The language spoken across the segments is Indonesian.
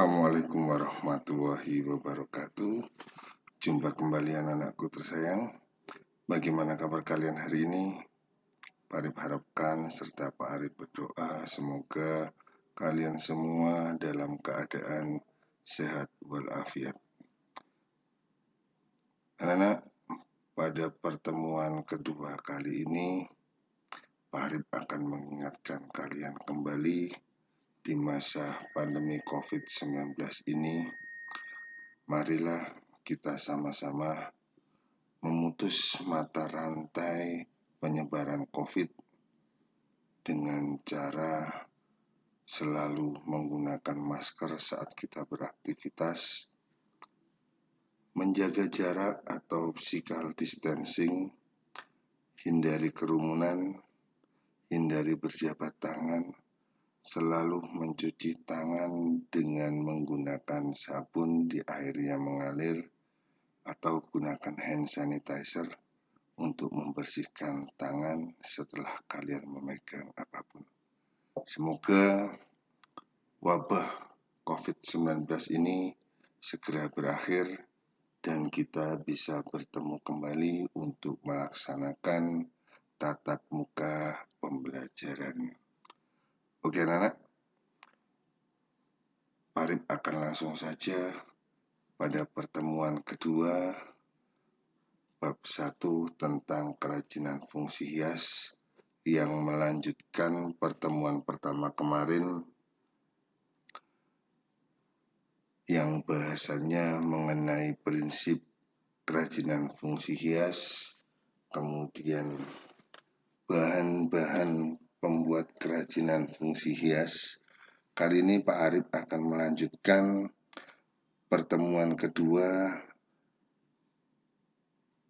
Assalamualaikum warahmatullahi wabarakatuh. Jumpa kembali anak-anakku tersayang. Bagaimana kabar kalian hari ini? Pak Arif harapkan serta Pak Arif berdoa semoga kalian semua dalam keadaan sehat walafiat. Anak-anak, pada pertemuan kedua kali ini Pak Arif akan mengingatkan kalian kembali di masa pandemi COVID-19 ini. Marilah kita sama-sama memutus mata rantai penyebaran COVID dengan cara selalu menggunakan masker saat kita beraktivitas, menjaga jarak atau physical distancing, hindari kerumunan, hindari berjabat tangan, selalu mencuci tangan dengan menggunakan sabun di air yang mengalir atau gunakan hand sanitizer untuk membersihkan tangan setelah kalian memegang apapun. Semoga wabah COVID-19 ini segera berakhir dan kita bisa bertemu kembali untuk melaksanakan tatap muka pembelajaran. Oke anak-anak, Pak Arif akan langsung saja pada pertemuan kedua bab 1 tentang kerajinan fungsi hias yang melanjutkan pertemuan pertama kemarin yang bahasanya mengenai prinsip kerajinan fungsi hias, kemudian bahan-bahan pembuat kerajinan fungsi hias. Kali ini Pak Arif akan melanjutkan pertemuan kedua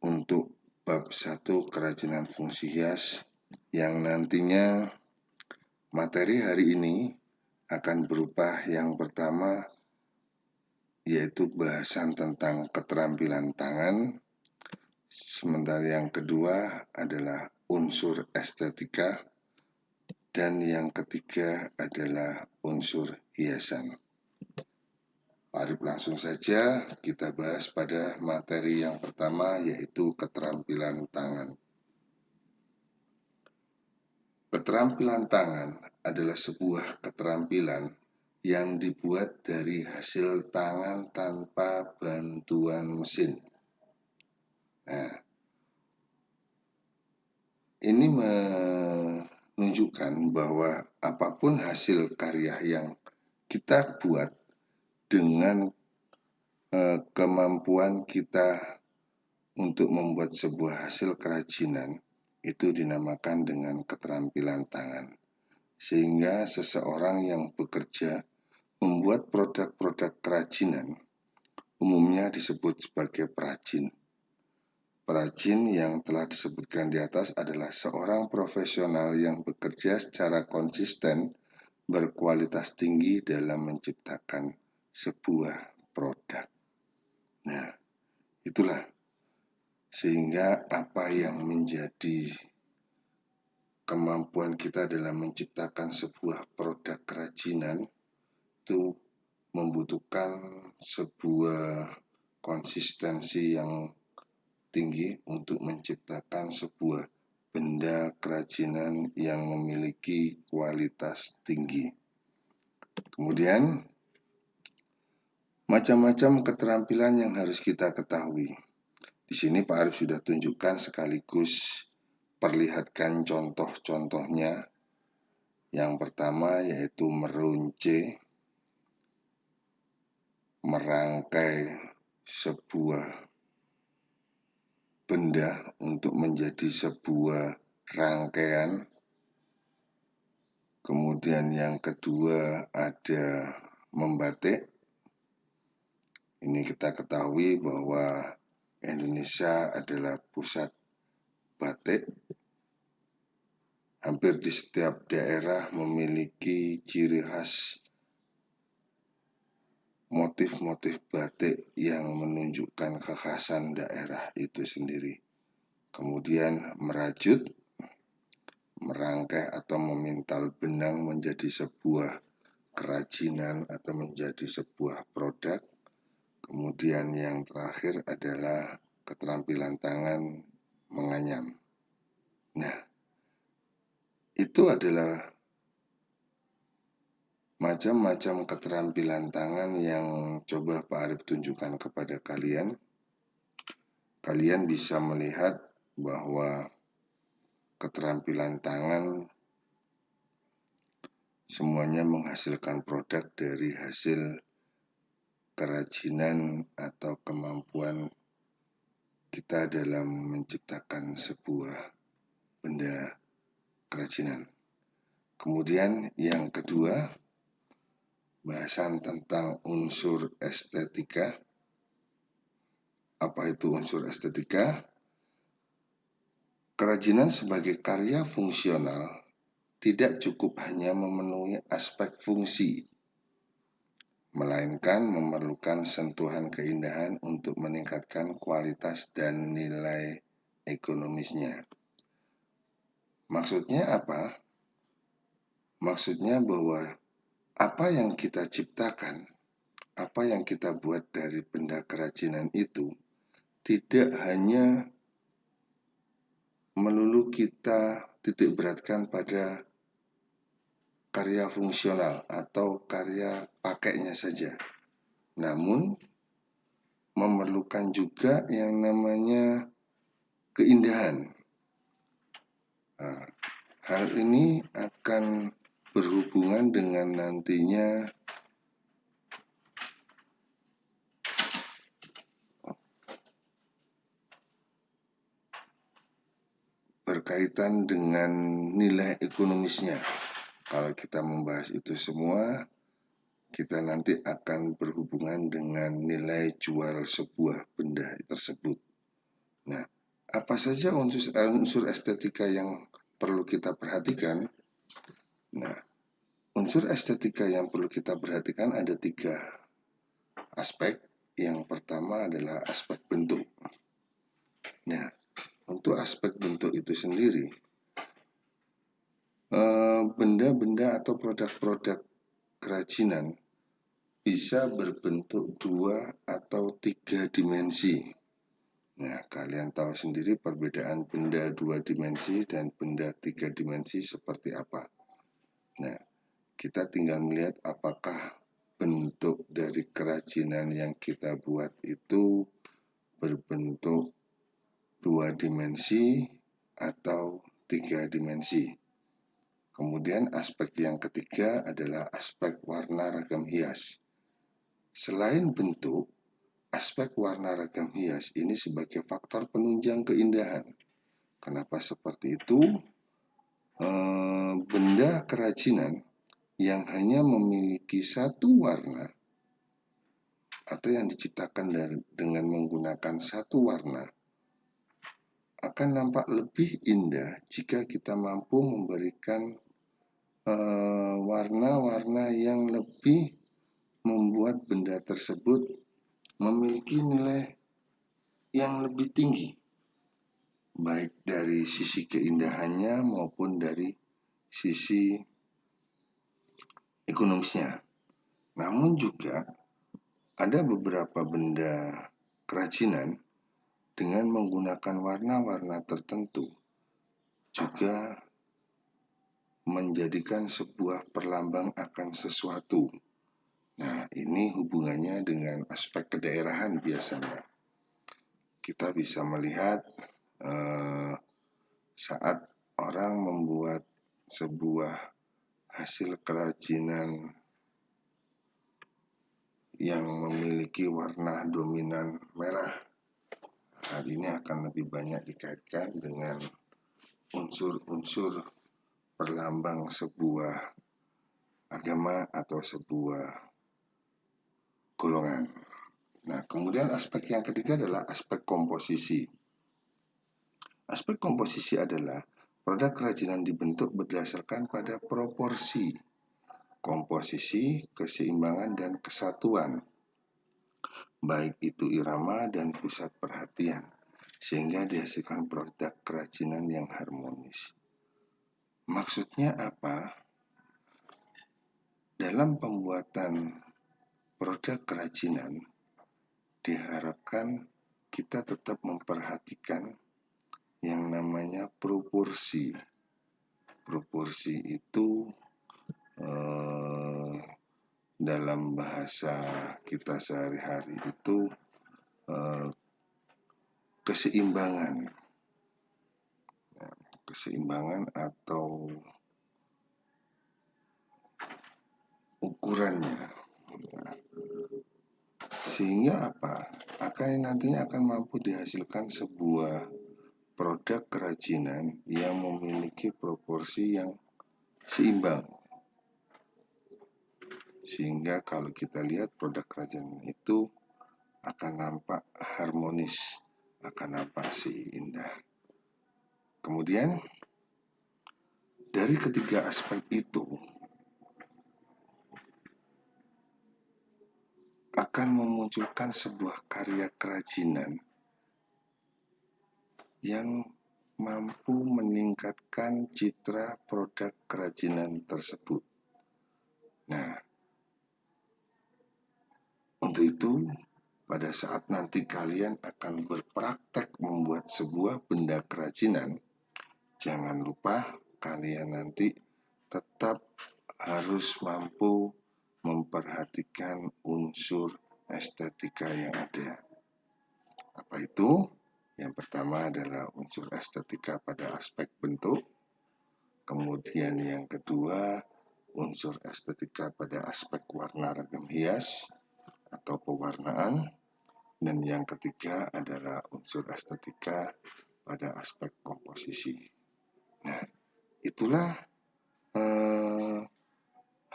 untuk bab 1 kerajinan fungsi hias yang nantinya materi hari ini akan berupa yang pertama yaitu bahasan tentang keterampilan tangan, sementara yang kedua adalah unsur estetika, dan yang ketiga adalah unsur hiasan. Pak Arif langsung saja kita bahas pada materi yang pertama yaitu keterampilan tangan. Keterampilan tangan adalah sebuah keterampilan yang dibuat dari hasil tangan tanpa bantuan mesin. Nah, ini menunjukkan bahwa apapun hasil karya yang kita buat dengan kemampuan kita untuk membuat sebuah hasil kerajinan itu dinamakan dengan keterampilan tangan. Sehingga seseorang yang bekerja membuat produk-produk kerajinan umumnya disebut sebagai perajin. Perajin yang telah disebutkan di atas adalah seorang profesional yang bekerja secara konsisten berkualitas tinggi dalam menciptakan sebuah produk. Nah, itulah sehingga apa yang menjadi kemampuan kita dalam menciptakan sebuah produk kerajinan itu membutuhkan sebuah konsistensi yang tinggi untuk menciptakan sebuah benda kerajinan yang memiliki kualitas tinggi. Kemudian macam-macam keterampilan yang harus kita ketahui. Di sini Pak Arif sudah tunjukkan sekaligus perlihatkan contoh-contohnya. Yang pertama yaitu merangkai sebuah benda untuk menjadi sebuah rangkaian. Kemudian yang kedua ada membatik. Ini kita ketahui bahwa Indonesia adalah pusat batik. Hampir di setiap daerah memiliki ciri khas motif-motif batik yang menunjukkan kekhasan daerah itu sendiri. Kemudian merajut, merangkai atau memintal benang menjadi sebuah kerajinan atau menjadi sebuah produk. Kemudian yang terakhir adalah keterampilan tangan menganyam. Nah, itu adalah macam-macam keterampilan tangan yang coba Pak Arif tunjukkan kepada kalian. Kalian bisa melihat bahwa keterampilan tangan semuanya menghasilkan produk dari hasil kerajinan atau kemampuan kita dalam menciptakan sebuah benda kerajinan. Kemudian yang kedua, bahasan tentang unsur estetika. Apa itu unsur estetika? Kerajinan sebagai karya fungsional tidak cukup hanya memenuhi aspek fungsi, melainkan memerlukan sentuhan keindahan untuk meningkatkan kualitas dan nilai ekonomisnya. Maksudnya apa? Maksudnya bahwa apa yang kita ciptakan, apa yang kita buat dari benda kerajinan itu tidak hanya melulu kita titik beratkan pada karya fungsional atau karya pakainya saja, namun memerlukan juga yang namanya keindahan. Nah, hal ini akan berhubungan dengan nantinya berkaitan dengan nilai ekonomisnya. Kalau kita membahas itu semua, kita nanti akan berhubungan dengan nilai jual sebuah benda tersebut. Nah, apa saja unsur estetika yang perlu kita perhatikan? Nah, unsur estetika yang perlu kita perhatikan ada 3 aspek. Yang pertama adalah aspek bentuk. Nah, untuk aspek bentuk itu sendiri, benda-benda atau produk-produk kerajinan bisa berbentuk 2 atau 3 dimensi. Nah, kalian tahu sendiri perbedaan benda 2 dimensi dan benda 3 dimensi seperti apa. Nah, kita tinggal melihat apakah bentuk dari kerajinan yang kita buat itu berbentuk 2 dimensi atau 3 dimensi. Kemudian aspek yang ketiga adalah aspek warna ragam hias. Selain bentuk, aspek warna ragam hias ini sebagai faktor penunjang keindahan. Kenapa seperti itu? Benda kerajinan yang hanya memiliki satu warna atau yang diciptakan dengan menggunakan satu warna akan nampak lebih indah jika kita mampu memberikan warna-warna yang lebih membuat benda tersebut memiliki nilai yang lebih tinggi, baik dari sisi keindahannya maupun dari sisi ekonomisnya. Namun juga ada beberapa benda kerajinan dengan menggunakan warna-warna tertentu juga menjadikan sebuah perlambang akan sesuatu. Nah, ini hubungannya dengan aspek kedaerahan biasanya. Kita bisa melihat saat orang membuat sebuah hasil kerajinan yang memiliki warna dominan merah, hal ini akan lebih banyak dikaitkan dengan unsur-unsur perlambang sebuah agama atau sebuah golongan. Nah, kemudian aspek yang ketiga adalah aspek komposisi. Aspek komposisi adalah produk kerajinan dibentuk berdasarkan pada proporsi, komposisi, keseimbangan, dan kesatuan, baik itu irama dan pusat perhatian, sehingga dihasilkan produk kerajinan yang harmonis. Maksudnya apa? dalam pembuatan produk kerajinan diharapkan kita tetap memperhatikan yang namanya proporsi. Proporsi itu dalam bahasa kita sehari-hari itu keseimbangan. Keseimbangan atau ukurannya. Sehingga apa? Nantinya akan mampu dihasilkan sebuah produk kerajinan yang memiliki proporsi yang seimbang. Sehingga kalau kita lihat produk kerajinan itu akan nampak harmonis, akan nampak indah. Kemudian dari ketiga aspek itu akan memunculkan sebuah karya kerajinan yang mampu meningkatkan citra produk kerajinan tersebut. Nah, untuk itu pada saat nanti kalian akan berpraktek membuat sebuah benda kerajinan, jangan lupa kalian nanti tetap harus mampu memperhatikan unsur estetika yang ada. Apa itu? Yang pertama adalah unsur estetika pada aspek bentuk. Kemudian yang kedua, unsur estetika pada aspek warna ragam hias atau pewarnaan. Dan yang ketiga adalah unsur estetika pada aspek komposisi. Nah, itulah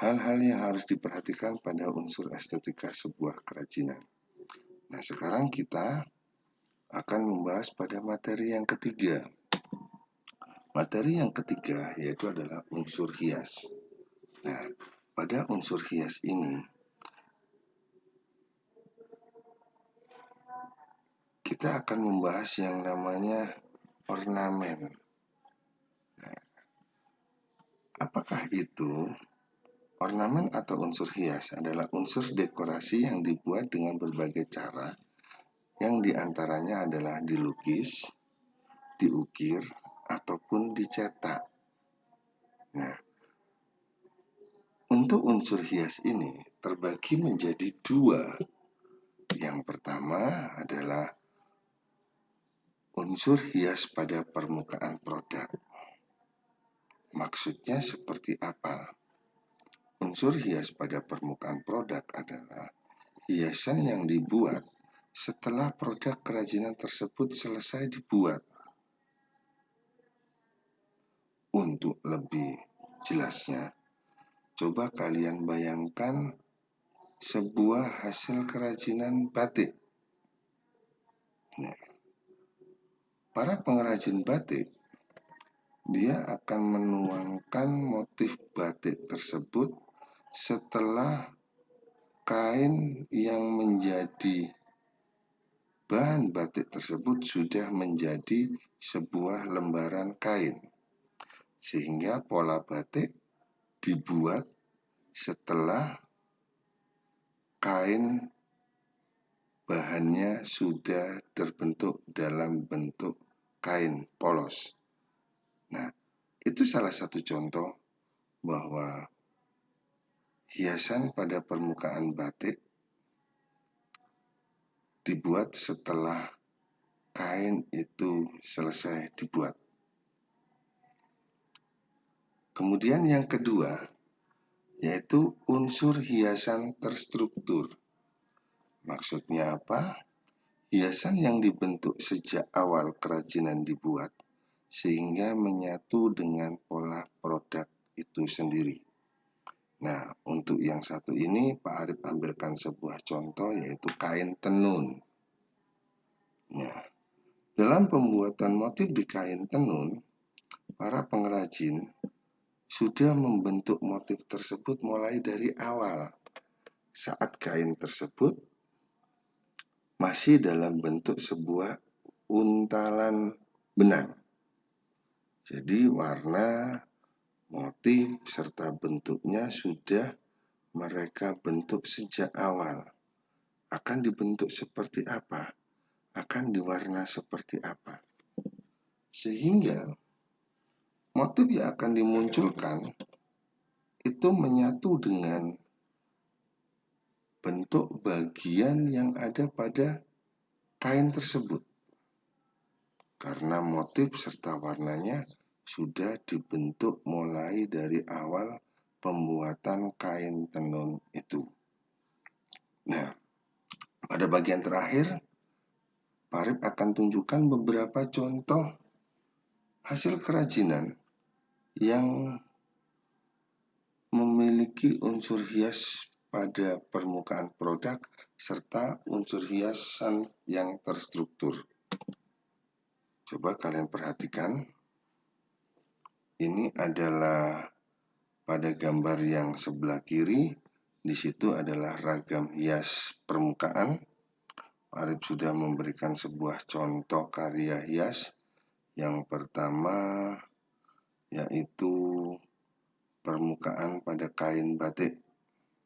hal-hal yang harus diperhatikan pada unsur estetika sebuah kerajinan. Nah, sekarang kita akan membahas pada materi yang ketiga. Materi yang ketiga yaitu adalah unsur hias. Nah, pada unsur hias ini kita akan membahas yang namanya ornamen. Nah, apakah itu? Ornamen atau unsur hias adalah unsur dekorasi yang dibuat dengan berbagai cara, yang diantaranya adalah dilukis, diukir, ataupun dicetak. Nah, untuk unsur hias ini terbagi menjadi dua. Yang pertama adalah unsur hias pada permukaan produk. Maksudnya seperti apa? Unsur hias pada permukaan produk adalah hiasan yang dibuat setelah produk kerajinan tersebut selesai dibuat. Untuk lebih jelasnya, coba kalian bayangkan sebuah hasil kerajinan batik. Nah, para pengrajin batik, dia akan menuangkan motif batik tersebut setelah kain yang menjadi bahan batik tersebut sudah menjadi sebuah lembaran kain. Sehingga pola batik dibuat setelah kain bahannya sudah terbentuk dalam bentuk kain polos. Nah, itu salah satu contoh bahwa hiasan pada permukaan batik dibuat setelah kain itu selesai dibuat. Kemudian yang kedua, yaitu unsur hiasan terstruktur. Maksudnya apa? Hiasan yang dibentuk sejak awal kerajinan dibuat, sehingga menyatu dengan pola produk itu sendiri. Nah, untuk yang satu ini Pak Arif ambilkan sebuah contoh yaitu kain tenun. Nah, dalam pembuatan motif di kain tenun, para pengrajin sudah membentuk motif tersebut mulai dari awal. Saat kain tersebut masih dalam bentuk sebuah untalan benang. Jadi warna, motif, serta bentuknya sudah mereka bentuk sejak awal. Akan dibentuk seperti apa? Akan diwarna seperti apa? Sehingga motif yang akan dimunculkan itu menyatu dengan bentuk bagian yang ada pada kain tersebut. Karena motif serta warnanya sudah dibentuk mulai dari awal pembuatan kain tenun itu. Nah, pada bagian terakhir, Pak Arif akan tunjukkan beberapa contoh hasil kerajinan yang memiliki unsur hias pada permukaan produk serta unsur hiasan yang terstruktur. Coba kalian perhatikan, ini adalah pada gambar yang sebelah kiri, di situ adalah ragam hias permukaan. Arif sudah memberikan sebuah contoh karya hias. Yang pertama yaitu permukaan pada kain batik.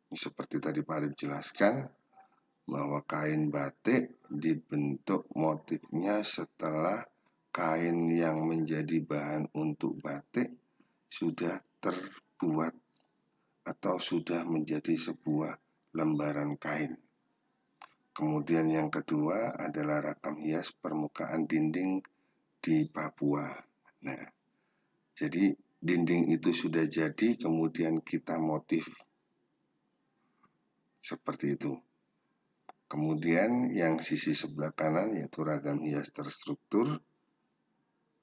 Seperti tadi Pak Arif jelaskan, bahwa kain batik dibentuk motifnya setelah kain yang menjadi bahan untuk batik sudah terbuat atau sudah menjadi sebuah lembaran kain. Kemudian yang kedua adalah ragam hias permukaan dinding di Papua. Nah, jadi dinding itu sudah jadi, kemudian kita motif seperti itu. Kemudian yang sisi sebelah kanan yaitu ragam hias terstruktur.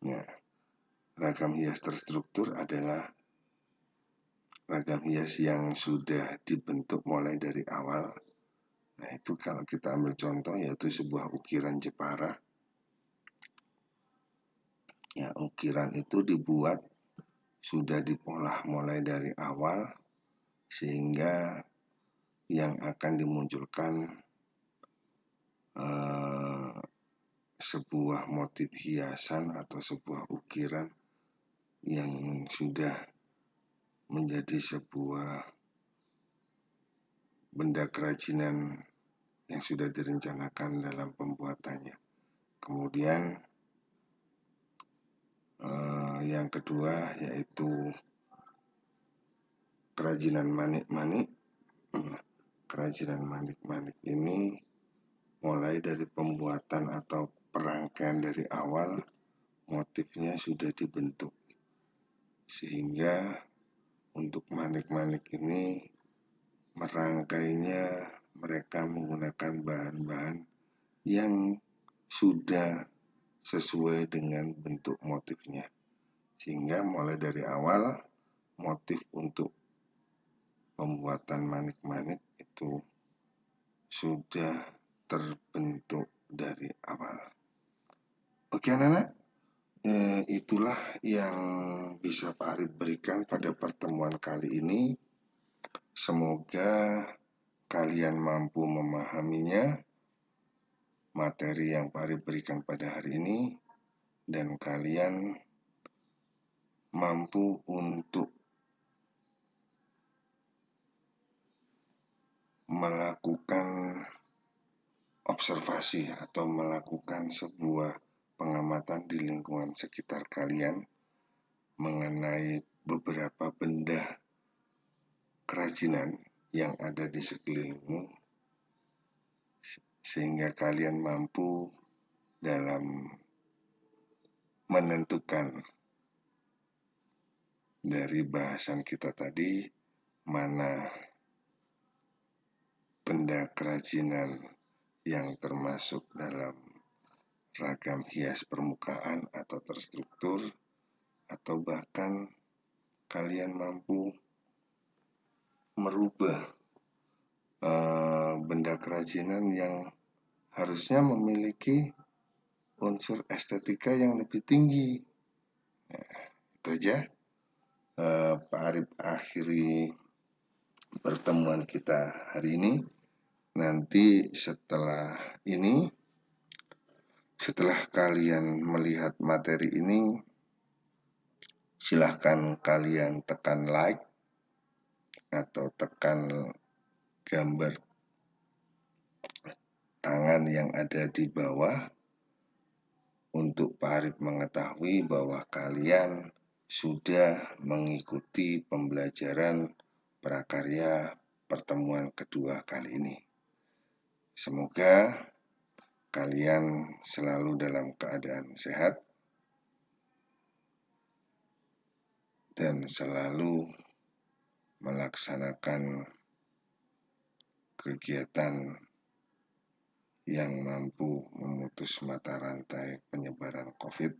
Nah, ragam hias terstruktur adalah ragam hias yang sudah dibentuk mulai dari awal. Nah, itu kalau kita ambil contoh yaitu sebuah ukiran Jepara. Ya, ukiran itu dibuat sudah dipolah mulai dari awal sehingga yang akan dimunculkan sebuah motif hiasan atau sebuah ukiran yang sudah menjadi sebuah benda kerajinan yang sudah direncanakan dalam pembuatannya. Kemudian yang kedua yaitu kerajinan manik-manik. Kerajinan manik-manik ini mulai dari pembuatan atau perangkaian dari awal motifnya sudah dibentuk. Sehingga untuk manik-manik ini merangkainya mereka menggunakan bahan-bahan yang sudah sesuai dengan bentuk motifnya. Sehingga mulai dari awal motif untuk pembuatan manik-manik itu sudah terbentuk dari awal. Oke anak-anak, itulah yang bisa Pak Arif berikan pada pertemuan kali ini. Semoga kalian mampu memahaminya, materi yang Pak Arif berikan pada hari ini, dan kalian mampu untuk melakukan observasi atau melakukan sebuah pengamatan di lingkungan sekitar kalian mengenai beberapa benda kerajinan yang ada di sekelilingmu, sehingga kalian mampu dalam menentukan dari bahasan kita tadi mana benda kerajinan yang termasuk dalam ragam hias permukaan atau terstruktur, atau bahkan kalian mampu merubah benda kerajinan yang harusnya memiliki unsur estetika yang lebih tinggi. Nah, itu aja Pak Arif akhiri pertemuan kita hari ini. Nanti setelah ini, setelah kalian melihat materi ini, silahkan kalian tekan like, atau tekan gambar tangan yang ada di bawah untuk Pak Arif mengetahui bahwa kalian sudah mengikuti pembelajaran prakarya pertemuan kedua kali ini. Semoga kalian selalu dalam keadaan sehat dan selalu melaksanakan kegiatan yang mampu memutus mata rantai penyebaran COVID.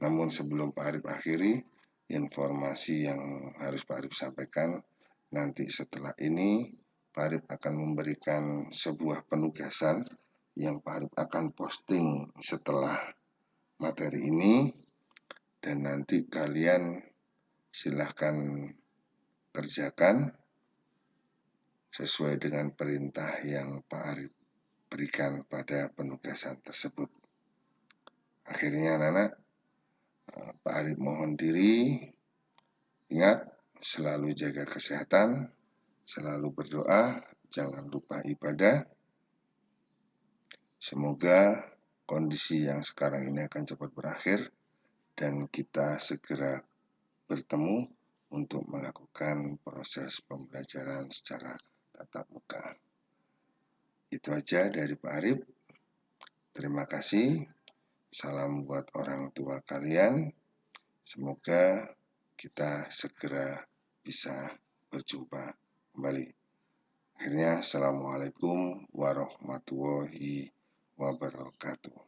Namun sebelum Pak Arif akhiri, informasi yang harus Pak Arif sampaikan, nanti setelah ini Pak Arif akan memberikan sebuah penugasan yang Pak Arif akan posting setelah materi ini, dan nanti kalian silahkan kerjakan sesuai dengan perintah yang Pak Arif berikan pada penugasan tersebut. Akhirnya anak-anak, Pak Arif mohon diri, ingat selalu jaga kesehatan, selalu berdoa, jangan lupa ibadah. Semoga kondisi yang sekarang ini akan cepat berakhir dan kita segera bertemu untuk melakukan proses pembelajaran secara tatap muka. Itu aja dari Pak Arif. Terima kasih. Salam buat orang tua kalian. Semoga kita segera bisa berjumpa kembali. Akhirnya, Assalamualaikum warahmatullahi wabarakatuh.